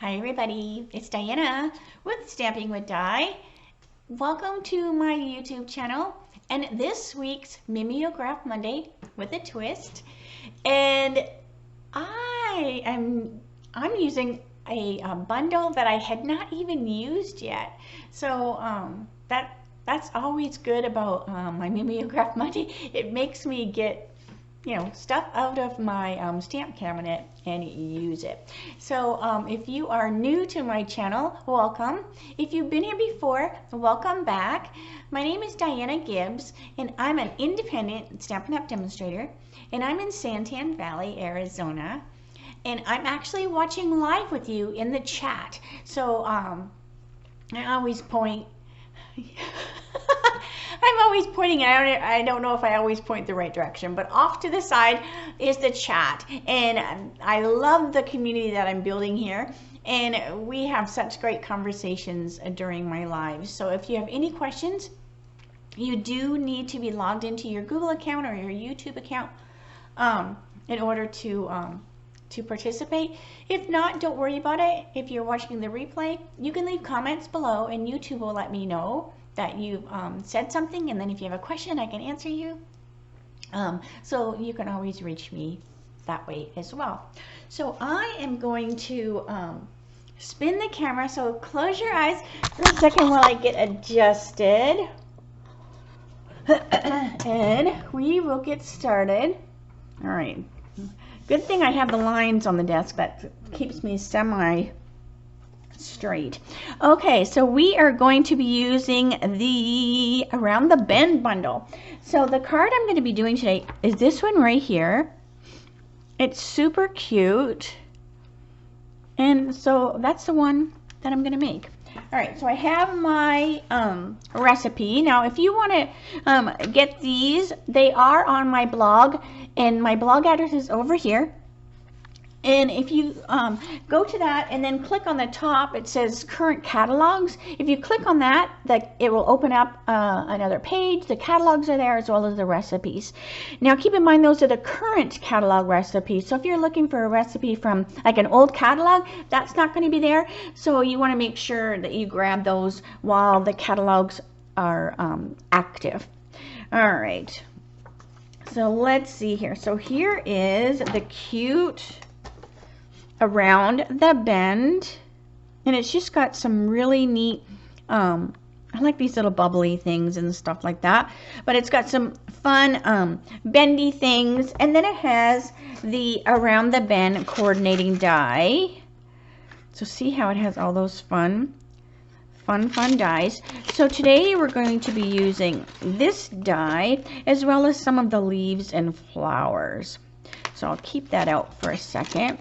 Hi everybody, it's Diana with Stamping with Di. Welcome to my YouTube channel and this week's Mimeograph Monday with a twist. And I'm using a bundle that I had not even used yet. So that's always good about my Mimeograph Monday. It makes me get stuff out of my stamp cabinet and use it. So if you are new to my channel, welcome. If you've been here before, welcome back. My name is Diana Gibbs and I'm an independent Stampin' Up! Demonstrator, and I'm in Santan Valley, Arizona, and I'm actually watching live with you in the chat. So I always point I'm always pointing, I don't know if I always point the right direction, but off to the side is the chat. And I love the community that I'm building here. And we have such great conversations during my lives. So if you have any questions, you do need to be logged into your Google account or your YouTube account in order to participate. If not, don't worry about it. If you're watching the replay, you can leave comments below and YouTube will let me know that you've said something, and then if you have a question, I can answer you. So you can always reach me that way as well. So I am going to spin the camera, so close your eyes for a second while I get adjusted. And we will get started. All right. Good thing I have the lines on the desk. That keeps me semi straight. Okay, so we are going to be using the Around the Bend bundle. So the card I'm going to be doing today is this one right here. It's super cute. And so that's the one that I'm going to make. All right, so I have my recipe. Now, if you want to get these, they are on my blog, and my blog address is over here. And if you go to that and then click on the top, it says current catalogs. If you click on that, it will open up another page. The catalogs are there as well as the recipes. Now keep in mind those are the current catalog recipes. So if you're looking for a recipe from like an old catalog, that's not going to be there. So you want to make sure that you grab those while the catalogs are active. All right. So let's see here. So here is the cute Around the Bend, and it's just got some really neat I like these little bubbly things and stuff like that, but it's got some fun bendy things, and then it has the Around the Bend coordinating die. So see how it has all those fun dies. So today we're going to be using this die as well as some of the leaves and flowers. So I'll keep that out for a second.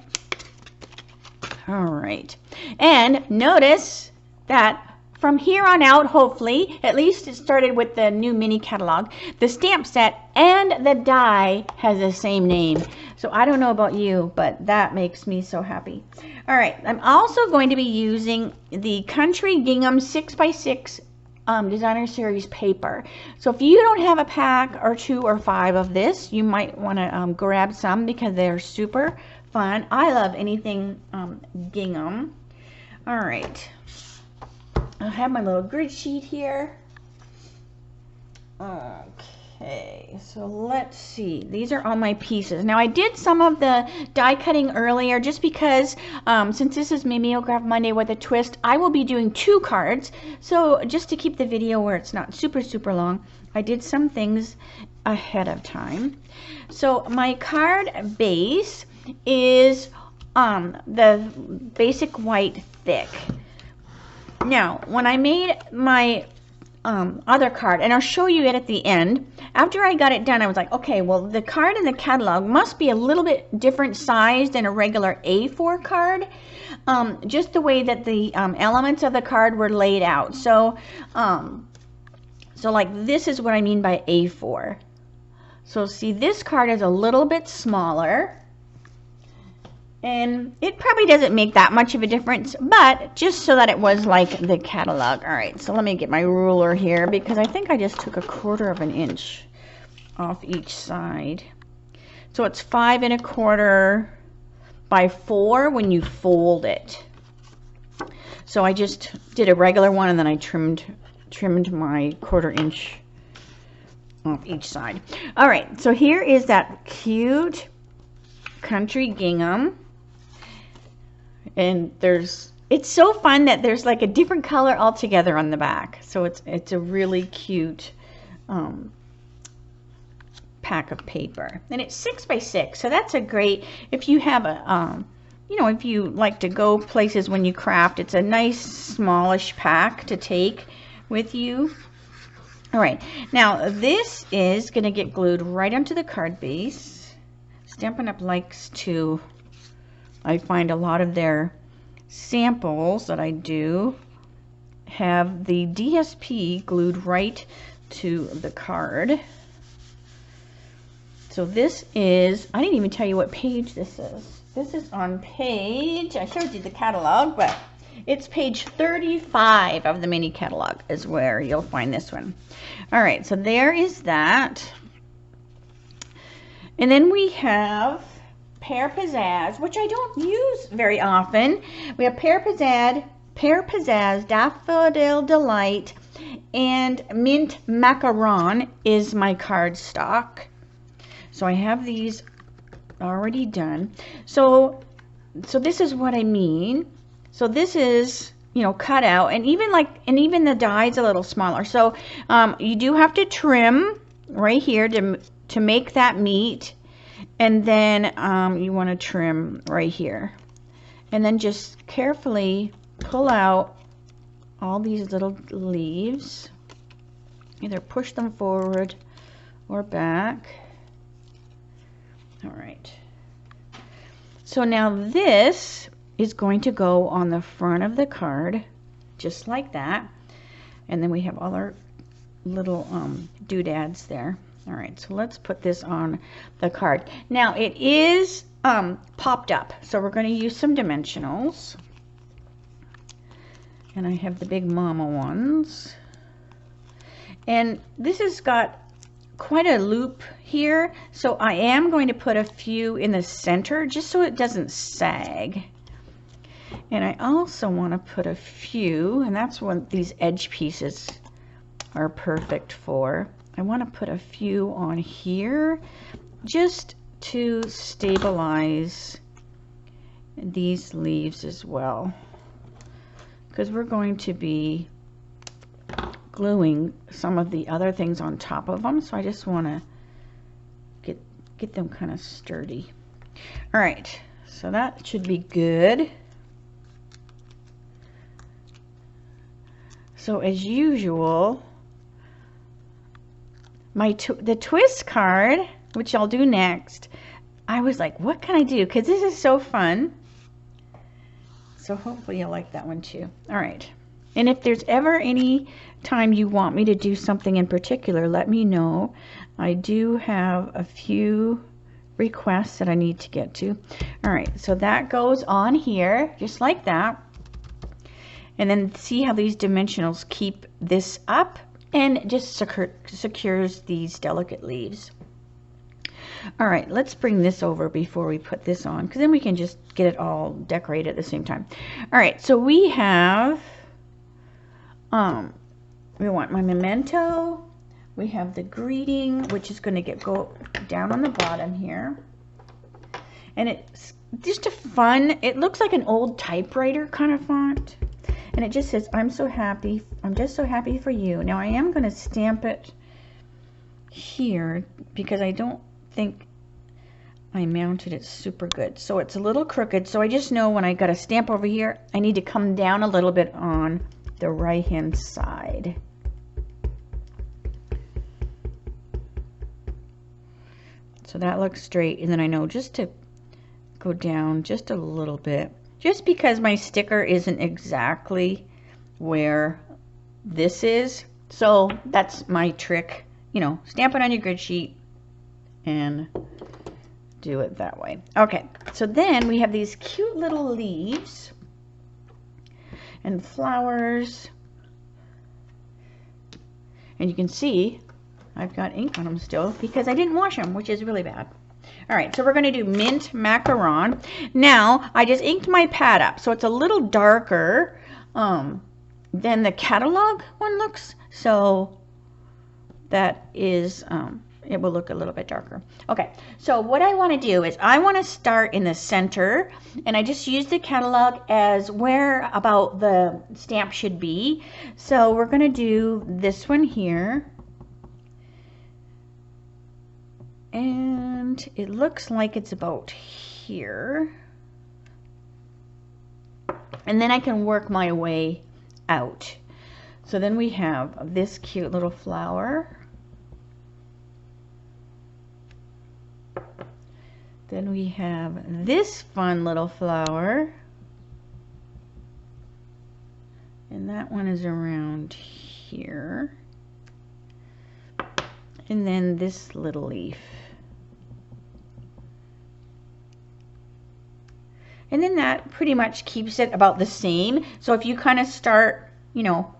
All right, and notice that from here on out, hopefully, at least it started with the new mini catalog, the stamp set and the die has the same name. So I don't know about you, but that makes me so happy. All right, I'm also going to be using the Country Gingham 6x6 Designer Series paper. So if you don't have a pack or 2 or 5 of this, you might want to grab some because they're super fun. I love anything gingham. All right, I have my little grid sheet here. Okay, so let's see. These are all my pieces. Now I did some of the die cutting earlier just because since this is Mimeograph Monday with a twist, I will be doing 2 cards. So just to keep the video where it's not super long, I did some things ahead of time. So my card base is the basic white thick. Now when I made my other card, and I'll show you it at the end, after I got it done I was like, okay, well the card in the catalog must be a little bit different size than a regular A4 card, just the way that the elements of the card were laid out. So so like this is what I mean by A4. So see, this card is a little bit smaller, and it probably doesn't make that much of a difference, but just so that it was like the catalog. All right, so let me get my ruler here because I think I just took 1/4 of an inch off each side. So it's 5 1/4 by 4 when you fold it. So I just did a regular one, and then I trimmed my 1/4 inch off each side. All right, so here is that cute country gingham. And it's so fun that there's like a different color altogether on the back. So it's a really cute pack of paper, and it's 6 by 6. So that's a great, if you have a you know, if you like to go places when you craft, it's a nice smallish pack to take with you. All right, now this is going to get glued right onto the card base. Stampin' Up! Likes to, I find a lot of their samples that I do have the DSP glued right to the card. So this is, I didn't even tell you what page this is. This is on page, I showed you the catalog, but it's page 35 of the mini catalog is where you'll find this one. All right, so there is that. And then we have Pear Pizzazz, which I don't use very often. We have Pear Pizzazz, Daffodil Delight, and Mint Macaron is my cardstock. So I have these already done. So this is what I mean. So this is, you know, cut out, and even the die's a little smaller. So you do have to trim right here to make that meet, and then you want to trim right here, and then just carefully pull out all these little leaves. Either push them forward or back. All right. So now this is going to go on the front of the card, just like that. And then we have all our little doodads there. All right, so let's put this on the card. Now it is popped up, so we're going to use some dimensionals. And I have the big mama ones. And this has got quite a loop here, so I am going to put a few in the center just so it doesn't sag. And I also want to put a few, and that's what these edge pieces are perfect for. I want to put a few on here just to stabilize these leaves as well, because we're going to be gluing some of the other things on top of them, so I just want to get them kind of sturdy. All right, so that should be good. So as usual, the twist card, which I'll do next, I was like, what can I do? Because this is so fun. So hopefully you'll like that one too. All right. And if there's ever any time you want me to do something in particular, let me know. I do have a few requests that I need to get to. All right, so that goes on here, just like that. And then see how these dimensionals keep this up and just secures these delicate leaves. All right, let's bring this over before we put this on, because then we can just get it all decorated at the same time. All right, so we have we want my memento, we have the greeting, which is going to go down on the bottom here, and it's just a fun, it looks like an old typewriter kind of font, and it just says, I'm so happy, I'm just so happy for you. Now I am going to stamp it here because I don't think I mounted it super good, so it's a little crooked, so I just know when I got a stamp over here I need to come down a little bit on the right hand side. So that looks straight, and then I know just to go down just a little bit, just because my sticker isn't exactly where this is. So that's my trick, you know, stamp it on your grid sheet and do it that way. Okay, so then we have these cute little leaves and flowers, and you can see I've got ink on them still because I didn't wash them, which is really bad. All right, so we're going to do Mint Macaron. Now I just inked my pad up, so it's a little darker than the catalog one looks. So that is, it will look a little bit darker. Okay, so what I want to do is I want to start in the center, and I just use the catalog as where about the stamp should be. So we're going to do this one here. And it looks like it's about here. And then I can work my way out. So then we have this cute little flower. Then we have this fun little flower. And that one is around here. And then this little leaf. And then that pretty much keeps it about the same. So if you kind of start, you know,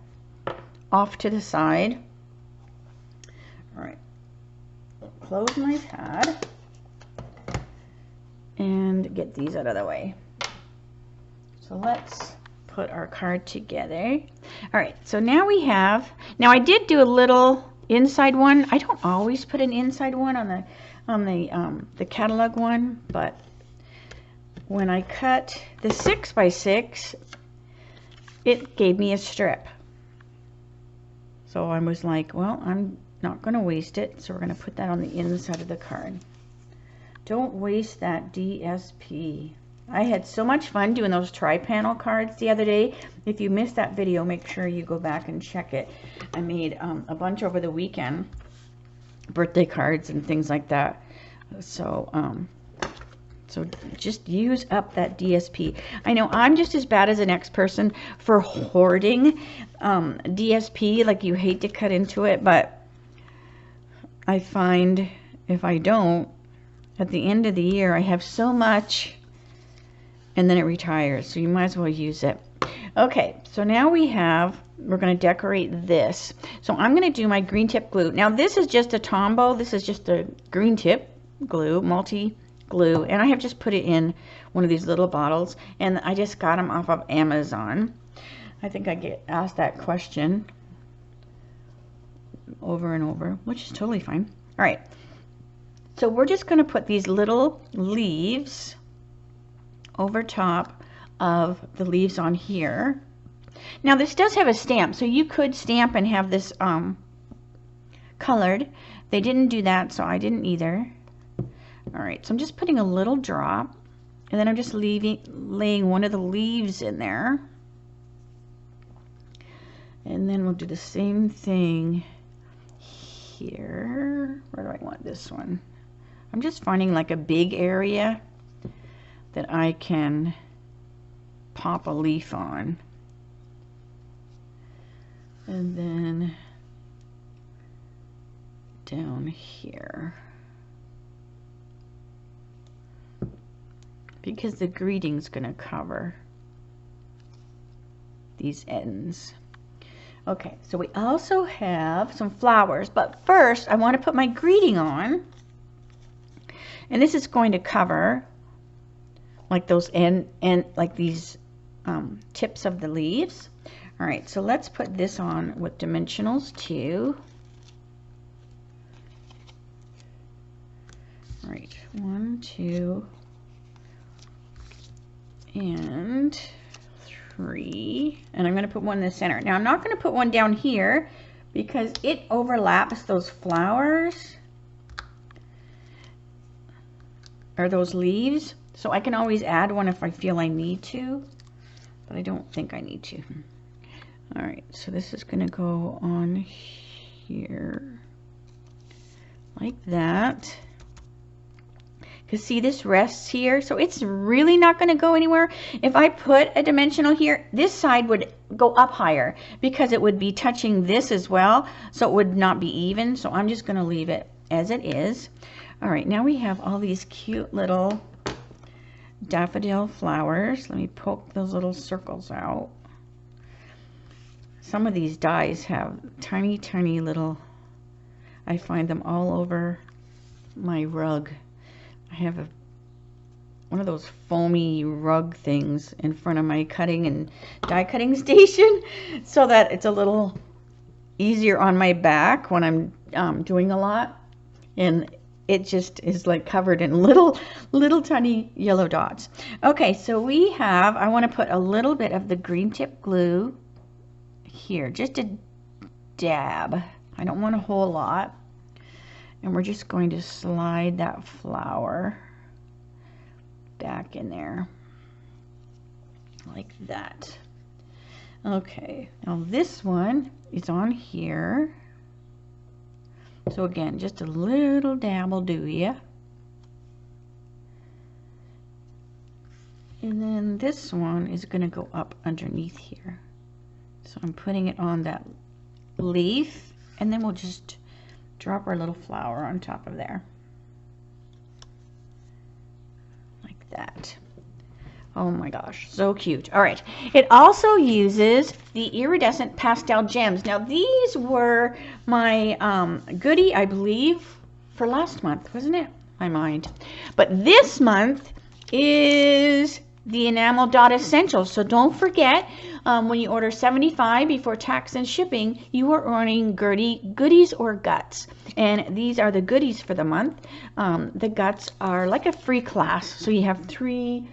off to the side. All right, close my pad and get these out of the way. So let's put our card together. All right, so now we have, now I did do a little inside one. I don't always put an inside one on the catalog one, but when I cut the 6x6, it gave me a strip. So I was like, well, I'm not going to waste it, so we're going to put that on the inside of the card. Don't waste that DSP. I had so much fun doing those tri-panel cards the other day. If you missed that video, make sure you go back and check it. I made a bunch over the weekend, birthday cards and things like that. So just use up that DSP. I know I'm just as bad as the next person for hoarding DSP. Like, you hate to cut into it, but I find if I don't, at the end of the year, I have so much and then it retires. So you might as well use it. Okay, so now we're going to decorate this. So I'm going to do my green tip glue. Now this is just a Tombow. This is just a green tip glue, multi glue, and I have just put it in one of these little bottles, and I just got them off of Amazon. I think I get asked that question over and over, which is totally fine. All right, so we're just going to put these little leaves over top of the leaves on here. Now this does have a stamp, so you could stamp and have this colored. They didn't do that, so I didn't either. All right, so I'm just putting a little drop, and then I'm just laying one of the leaves in there. And then we'll do the same thing here. Where do I want this one? I'm just finding like a big area that I can pop a leaf on. And then down here. Because the greeting's going to cover these ends. Okay, so we also have some flowers, but first I want to put my greeting on. And this is going to cover like those like these tips of the leaves. All right, so let's put this on with dimensionals too. All right, 1, 2, and 3, and I'm going to put one in the center. Now I'm not going to put one down here because it overlaps those flowers or those leaves, so I can always add one if I feel I need to, but I don't think I need to. All right, so this is going to go on here like that. Because see, this rests here, so it's really not going to go anywhere. If I put a dimensional here, this side would go up higher because it would be touching this as well, so it would not be even. So I'm just going to leave it as it is. All right, now we have all these cute little daffodil flowers. Let me poke those little circles out. Some of these dies have tiny, tiny little, I find them all over my rug. I have one of those foamy rug things in front of my cutting and die cutting station so that it's a little easier on my back when I'm doing a lot. And it just is like covered in little tiny yellow dots. Okay, so we have, I want to put a little bit of the green tip glue here, just a dab. I don't want a whole lot. And we're just going to slide that flower back in there like that. Okay, now this one is on here. So again, just a little dab will do ya. And then this one is going to go up underneath here. So I'm putting it on that leaf, and then we'll just drop our little flower on top of there. Like that. Oh my gosh, so cute. All right, it also uses the iridescent pastel gems. Now these were my goodie, I believe, for last month, wasn't it? My mind. But this month is the enamel dot essentials. So don't forget, when you order $75 before tax and shipping, you are ordering goodies or guts. And these are the goodies for the month. The guts are like a free class. So you have 3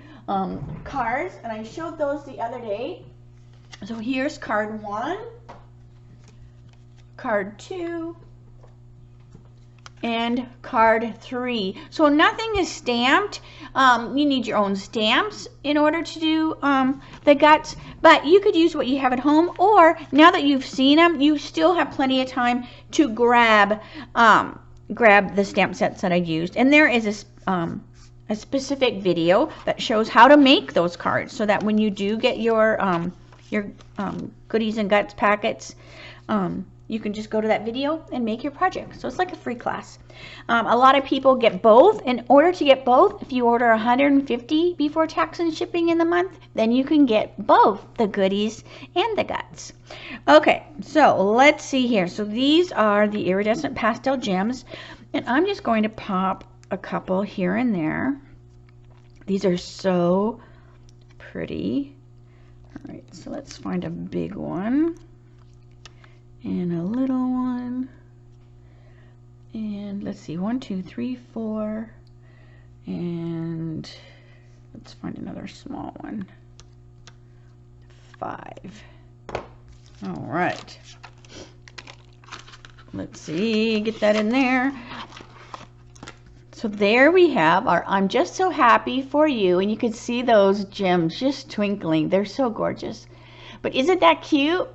cards, and I showed those the other day. So here's card 1, card 2, and card 3. So nothing is stamped. You need your own stamps in order to do the guts, but you could use what you have at home, or now that you've seen them, you still have plenty of time to grab the stamp sets that I used. And there is a specific video that shows how to make those cards, so that when you do get your goodies and guts packets, you can just go to that video and make your project. So it's like a free class. A lot of people get both. In order to get both, if you order $150 before tax and shipping in the month, then you can get both the goodies and the guts. Okay, so let's see here. So these are the iridescent pastel gems, and I'm just going to pop a couple here and there. These are so pretty. All right, so let's find a big one and a little one, and let's see, 1, 2, 3, 4, and let's find another small one, 5. All right, let's see, get that in there. So there we have our I'm Just So Happy For You, and you can see those gems just twinkling. They're so gorgeous. But isn't that cute?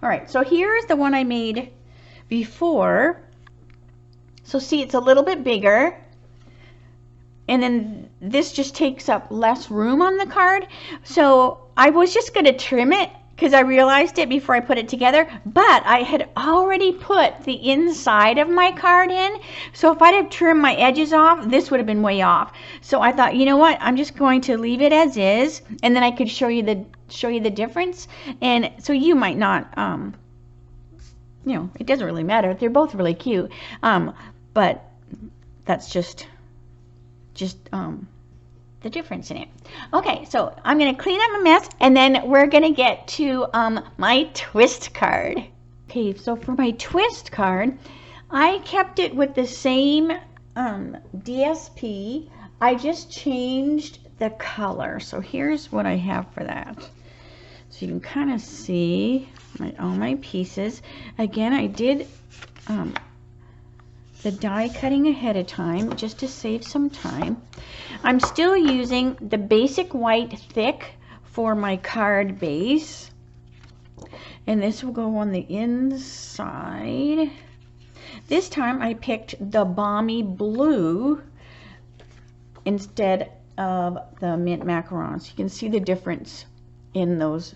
All right, so here's the one I made before. So see, it's a little bit bigger, and then this just takes up less room on the card. So I was just going to trim it because I realized it before I put it together, but I had already put the inside of my card in. So if I'd have trimmed my edges off, this would have been way off. So I thought, you know what, I'm just going to leave it as is, and then I could show you the difference. And so you might not, you know, it doesn't really matter. They're both really cute, but that's just the difference in it. Okay, so I'm going to clean up my mess, and then we're going to get to my twist card. Okay, so for my twist card, I kept it with the same DSP. I just changed the color. So here's what I have for that. So you can kind of see all my pieces. Again, I did the die cutting ahead of time just to save some time. I'm still using the basic white thick for my card base, and this will go on the inside. This time I picked the balmy blue instead of the mint macarons. You can see the difference in those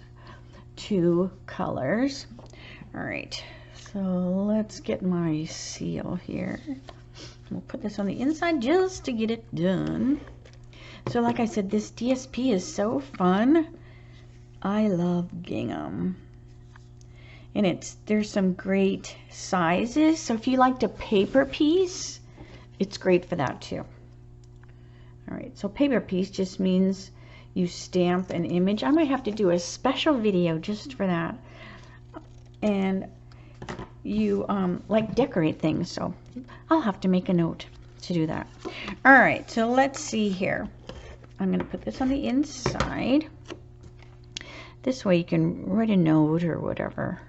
2 colors. All right, so let's get my seal here. We'll put this on the inside just to get it done. So like I said, this DSP is so fun. I love gingham. And there's some great sizes. So if you liked a paper piece, it's great for that too. All right, so paper piece just means you stamp an image. I might have to do a special video just for that. And you like decorate things, so I'll have to make a note to do that. All right, so let's see here. I'm going to put this on the inside. This way you can write a note or whatever.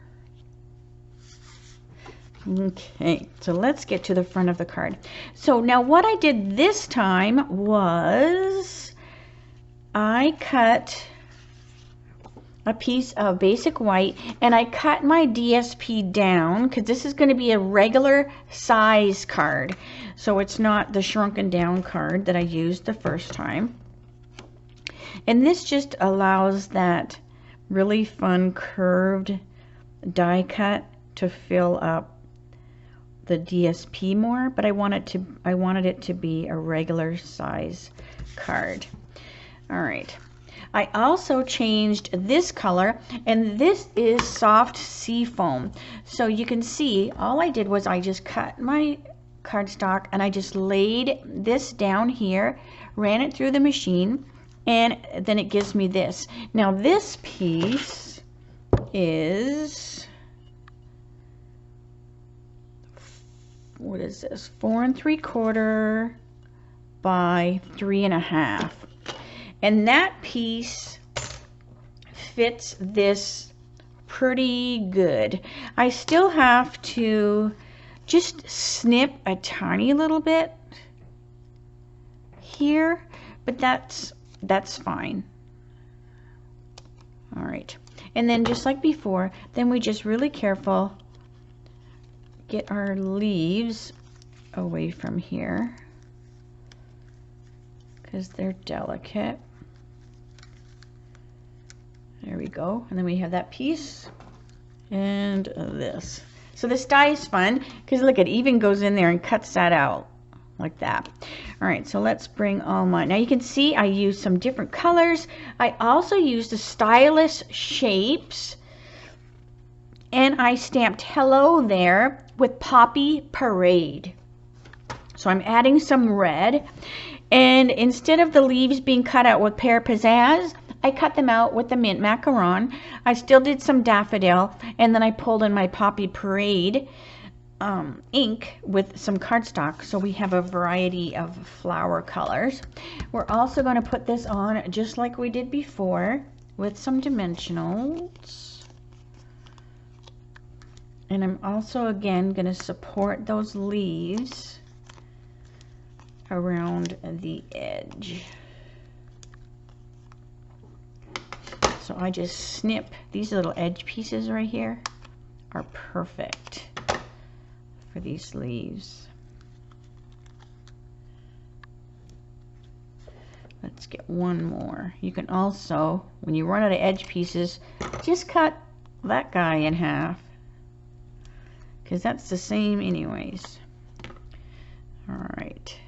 Okay, so let's get to the front of the card. So now what I did this time was I cut a piece of basic white and I cut my DSP down because this is going to be a regular size card. So it's not the shrunken down card that I used the first time. And this just allows that really fun curved die cut to fill up the DSP more, but I wanted it to be a regular size card. All right. I also changed this color, and this is soft sea foam. So you can see all I did was I just cut my cardstock and I just laid this down here, ran it through the machine, and then it gives me this. Now this piece is, what is this, 4 3/4 by 3 1/2, and that piece fits this pretty good. I still have to just snip a tiny little bit here, but that's fine. All right, and then just like before, then we just really careful get our leaves away from here because they're delicate. There we go, and then we have that piece and this. So this die is fun because look, it even goes in there and cuts that out like that. All right, so let's bring all mine. Now you can see I used some different colors. I also used the stylus shapes, and I stamped hello there with Poppy Parade. So I'm adding some red, and instead of the leaves being cut out with Pear Pizzazz, I cut them out with the mint macaron. I still did some daffodil, and then I pulled in my Poppy Parade ink with some cardstock, so we have a variety of flower colors. We're also going to put this on just like we did before with some dimensionals, and I'm also again going to support those leaves around the edge. So I just snip these little edge pieces right here, are perfect for these leaves. Let's get one more. You can also, when you run out of edge pieces, just cut that guy in half, because that's the same anyways. All right,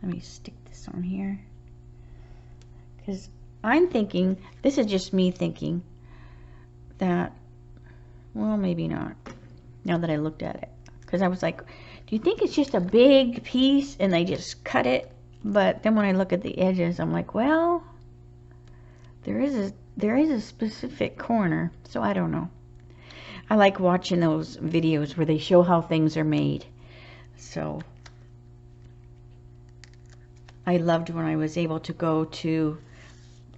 let me stick this on here, because I'm thinking, this is just me thinking that, well, maybe not, now that I looked at it. Because I was like, do you think it's just a big piece and they just cut it? But then when I look at the edges, I'm like, well, there is a specific corner, so I don't know. I like watching those videos where they show how things are made. So I loved when I was able to go to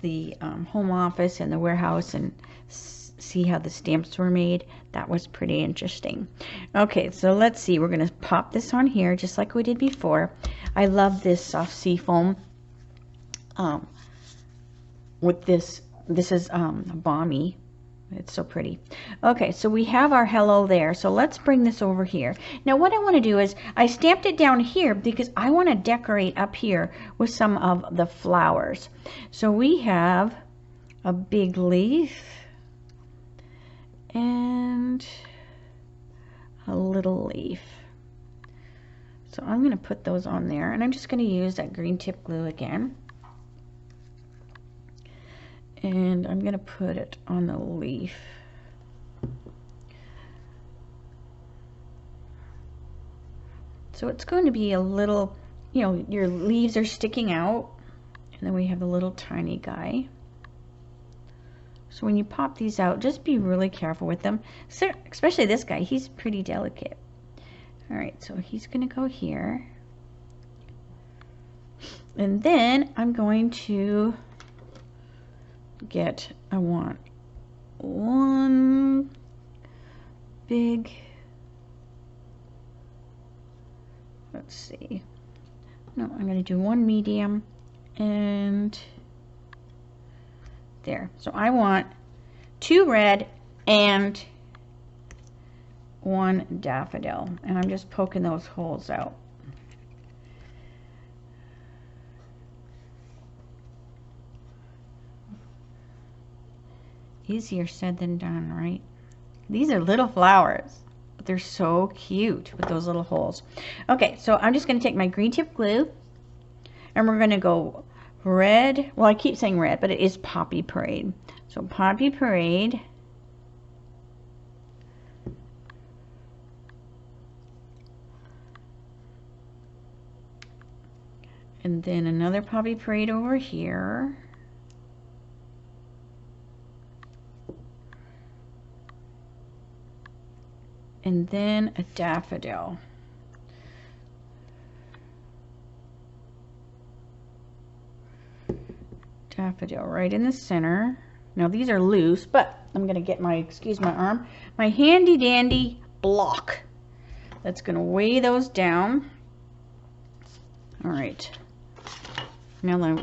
the home office and the warehouse and see how the stamps were made. That was pretty interesting. Okay, so let's see. We're going to pop this on here just like we did before. I love this soft sea foam with this. This is balmy. It's so pretty. Okay, so we have our hello there. So let's bring this over here. Now what I want to do is I stamped it down here because I want to decorate up here with some of the flowers. So we have a big leaf and a little leaf. So I'm going to put those on there, and I'm just going to use that green tip glue again. And I'm going to put it on the leaf. So it's going to be a little you know, your leaves are sticking out. And then we have the little tiny guy. So when you pop these out, just be really careful with them. So, especially this guy, he's pretty delicate. All right, so he's gonna go here. And then I'm going to get, I want one big, let's see. No, I'm gonna do one medium and there. So I want 2 red and 1 daffodil, and I'm just poking those holes out. Easier said than done, right? These are little flowers, but they're so cute with those little holes. Okay, so I'm just going to take my green tip glue, and we're going to go red. Well, I keep saying red, but it is Poppy Parade. So Poppy Parade. And then another Poppy Parade over here. And then a daffodil. Daffodil right in the center. Now these are loose, but I'm gonna get my, excuse my arm, my handy dandy block. That's gonna weigh those down. All right. Now I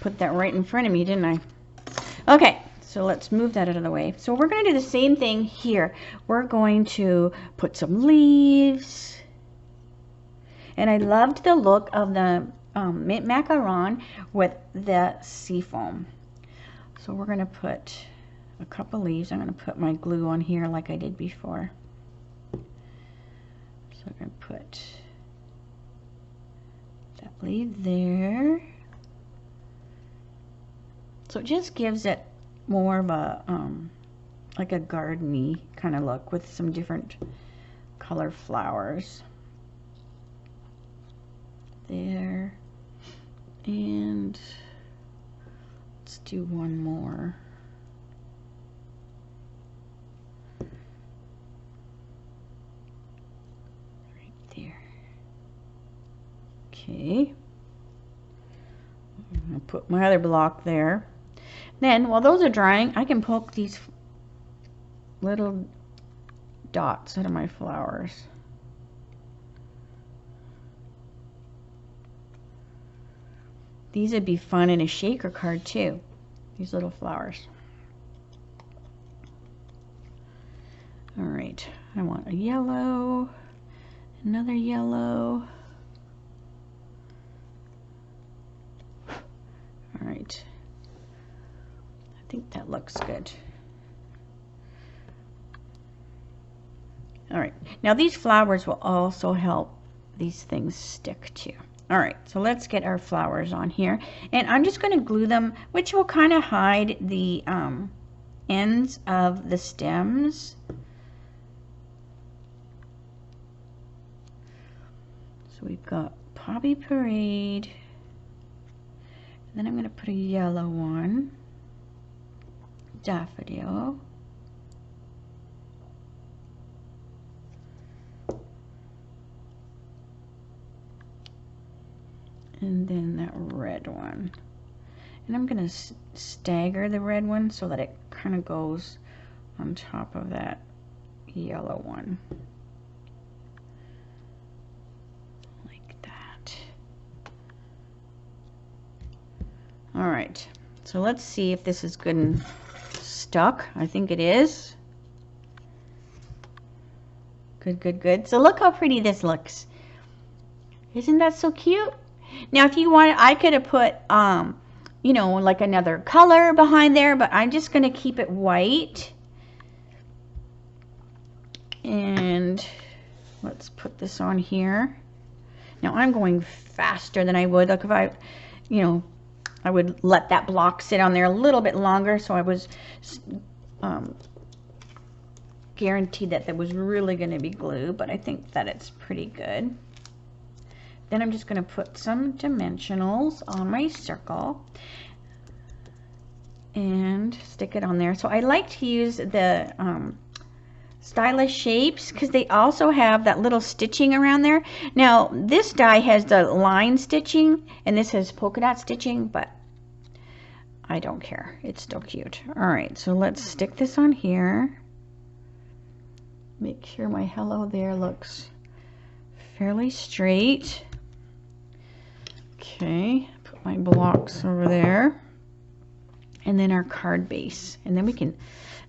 put that right in front of me, didn't I? Okay. So let's move that out of the way. So we're going to do the same thing here. We're going to put some leaves. And I loved the look of the mint macaron with the seafoam. So we're going to put a couple leaves. I'm going to put my glue on here like I did before. So I'm going to put that leaf there. So it just gives it more of a like a garden-y kind of look with some different color flowers there. And let's do one more. Right there. Okay. I'm gonna put my other block there. Then, while those are drying, I can poke these little dots out of my flowers. These would be fun in a shaker card too, these little flowers. All right, I want a yellow, another yellow. All right. I think that looks good. All right, now these flowers will also help these things stick too. All right, so let's get our flowers on here, and I'm just going to glue them, which will kind of hide the ends of the stems. So we've got Poppy Parade, and then I'm going to put a yellow one. Daffodil. And then that red one. And I'm going to stagger the red one so that it kind of goes on top of that yellow one. Like that. All right. So let's see if this is good and stuck. I think it is. Good, good, good. So look how pretty this looks. Isn't that so cute? Now if you want, I could have put you know, like another color behind there, but I'm just going to keep it white. And let's put this on here. Now I'm going faster than I would. Like if I, you know, I would let that block sit on there a little bit longer, so I was guaranteed that there was really going to be glue, but I think that it's pretty good. then I'm just going to put some dimensionals on my circle and stick it on there. So I like to use the Stylish Shapes because they also have that little stitching around there. Now this die has the line stitching and this has polka dot stitching, but I don't care. It's still cute. All right, so let's stick this on here. Make sure my hello there looks fairly straight. Okay, put my blocks over there. And then our card base. And then we can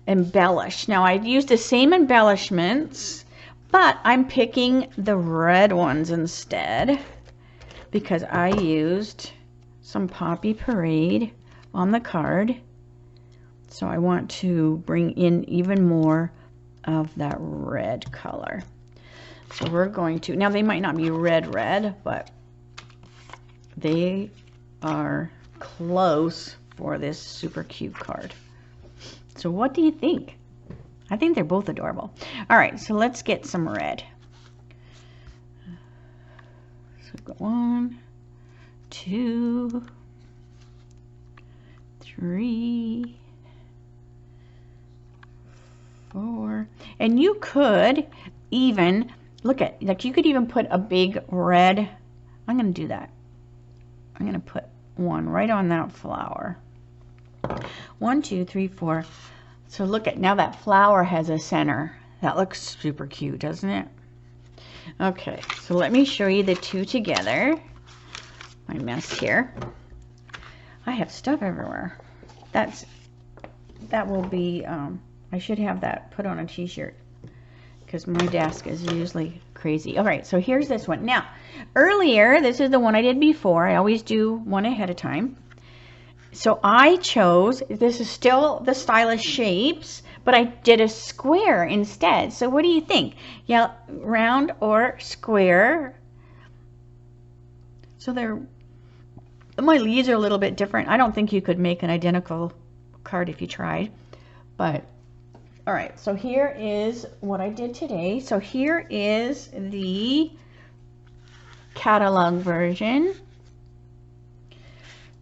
embellish. Now I've used the same embellishments, but I'm picking the red ones instead because I used some Poppy Parade on the card. So I want to bring in even more of that red color. So we're going to, now they might not be red, but they are close for this super cute card. So what do you think? I think they're both adorable. All right, so let's get some red. So we've got 1, 2, 3, 4. And you could even look at, like, you could even put a big red. I'm going to do that. I'm going to put one right on that flower. 1, 2, 3, 4. So look at, now that flower has a center. That looks super cute, doesn't it? Okay, so let me show you the two together. My mess here. I have stuff everywhere. That will be, I should have that put on a t-shirt because my desk is usually crazy. All right, so here's this one. Now, earlier, this is the one I did before. I always do one ahead of time. So I chose, this is still the Stylish Shapes, but I did a square instead. So what do you think? Yeah, round or square? So my leaves are a little bit different. I don't think you could make an identical card if you tried, but all right. So here is what I did today. So here is the catalog version.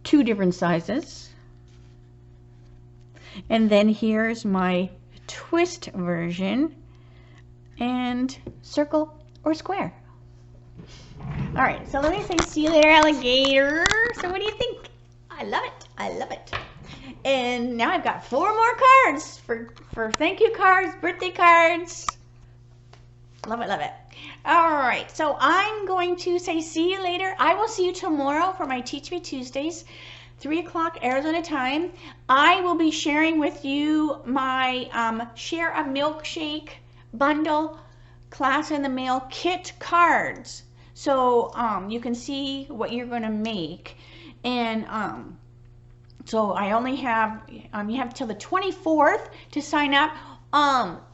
2 different sizes. And then here's my twist version and circle or square. All right, so let me say see you later, alligator. So what do you think? I love it. I love it. And now I've got 4 more cards for thank you cards, birthday cards. Love it, love it. All right, so I'm going to say see you later. I will see you tomorrow for my Teach Me Tuesdays, 3 o'clock Arizona time. I will be sharing with you my Share a Milkshake bundle class in the mail kit cards. So you can see what you're going to make. And so I only have, you have till the 24th to sign up.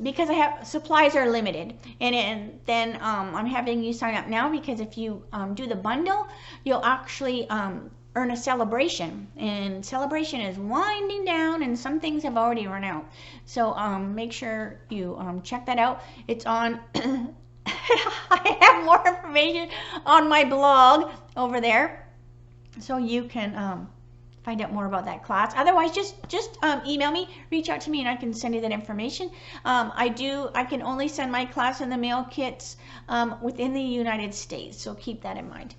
Because I have supplies are limited, and then I'm having you sign up now because if you do the bundle, you'll actually earn a celebration, and celebration is winding down, and some things have already run out. So make sure you check that out. It's on. I have more information on my blog over there, so you can find out more about that class. Otherwise, just email me, reach out to me, and I can send you that information. I can only send my class in the mail kits within the United States, so keep that in mind.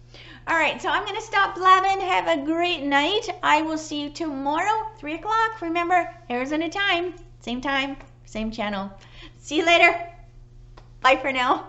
All right, so I'm going to stop blabbing. Have a great night. I will see you tomorrow, 3 o'clock. Remember, Arizona time, same channel. See you later. Bye for now.